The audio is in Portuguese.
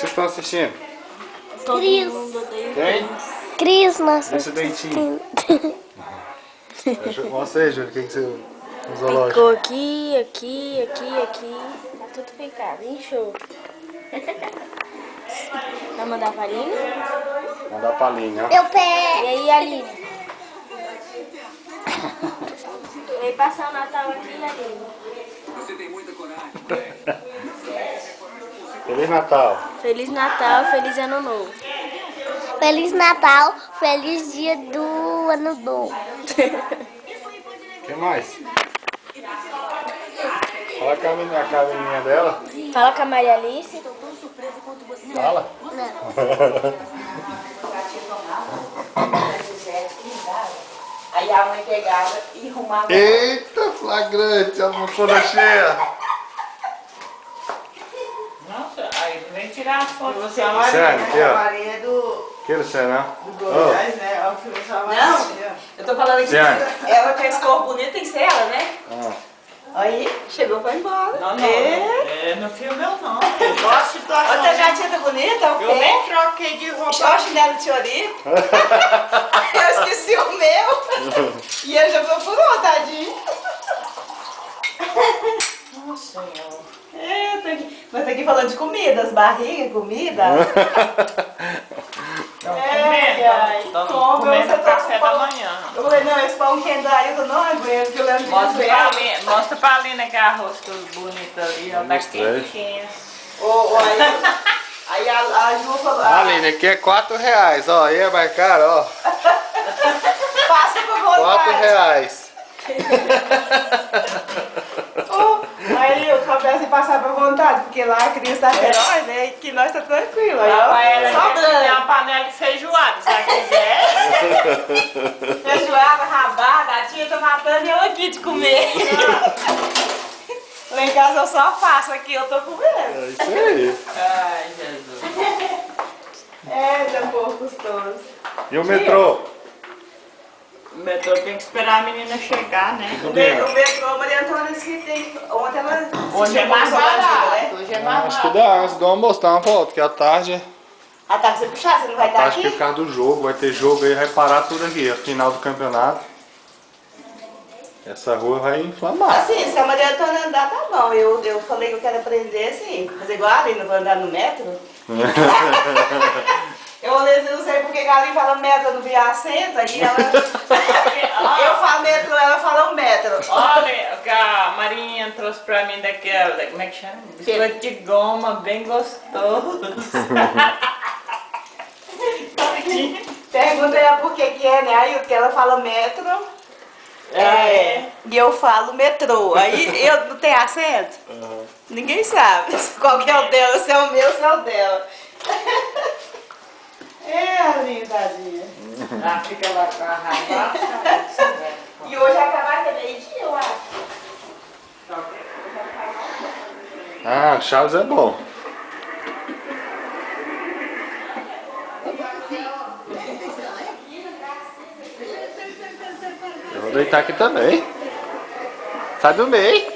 vocês estão assistindo? Cris. Quem? Cris, nossa. Esse dentinho. Mostra aí, Júlio, o que você... No zoológico. Ficou aqui, aqui. Tá tudo ficado, hein, show? Vai mandar pra Aline? Mandar pra Aline, ó. Eu pego. E aí, Aline? Veio passar o Natal aqui, Aline. Você tem muita coragem. Feliz Natal. Feliz Natal, feliz Ano Novo. Feliz Natal, feliz dia do Ano Novo. O que mais? Fala com a menininha dela. Fala com a Maria Alice. Fala. Aí a mãe pegava e arrumava. Eita, flagrante, a mofona cheia. Nossa, aí vem tirar as fotos. Você é a Maria, Sério, aqui, né? ó. A Maria é do Que você não? Goiás, né? Olha o que você é a Maria. Não, eu tô falando aqui. Ciane. Ela tem esse corpo bonito, tem que ser ela, né? Ah. Aí, chegou pra ir embora. Não, não. É. No filme eu não. Eu gosto de situação. Outra gatinha tá bonita, o Eu pé. nem troquei de roupa. Olha o chinelo de Tiorito. Eu esqueci o meu. E ele já procurou, tadinho. Nossa Senhora. É, nós tá aqui falando de comida, as barrigas, comida. Ai, Comendo você tá café com da pão. manhã. Eu falei, não, esse pão quente aí eu não aguento, que eu lembro de dizer. Mostra pra Aline que arroz bonito ali, ó. Tá Mostrei. quentinho. Aí a Ju falou, Aline, aqui é R$4, ó. Aí é mais caro, ó. passa pra vontade. R$4. Aí eu comecei a passar pra vontade, porque lá a criança tá feroz, né? E que nós tá tranquilo. Aí, ó, só Tem dando. uma panela de feijoada, se ela quiser. Feijoada, rabada, a tia tá matando e eu aqui de comer. Lá em casa eu só faço, aqui eu tô comendo. É isso aí. Ai, Jesus. É, já povo gostoso. E o metrô? O metrô tem que esperar a menina chegar, né? O metrô, a Maria Antônia disse que tem. Ontem ela. Hoje é mais barato. Hoje é mais Acho que barato. dá, antes do almoço, dá uma volta, porque à tarde... Ah, tá, você puxar, você não vai estar Acho que é por aqui? causa do jogo, vai ter jogo aí, vai parar tudo aqui, a final do campeonato. Essa rua vai inflamar. Assim, se a Maria Antônia andar, tá bom. Eu falei que eu quero aprender assim, fazer igual a Aline, vou andar no metro. Eu não sei porque a Aline fala metro, eu não vi acento, aí ela. Eu falo metro, ela fala um metro. Olha, o que a Marinha trouxe pra mim daquela, como é que chama? Biscoito de goma, bem gostoso. Pergunta ela por que é, né? Aí o que ela fala metro. É. E eu falo metrô. Aí eu não tenho acento? Ninguém sabe qual que é o dela, se é o meu, se é o dela. É, Aline, tadinha. Ela fica lá com a raiva. E hoje acabar até meio-dia, eu acho. Ah, Chaves é bom. Eu vou deitar aqui também. Sai do meio.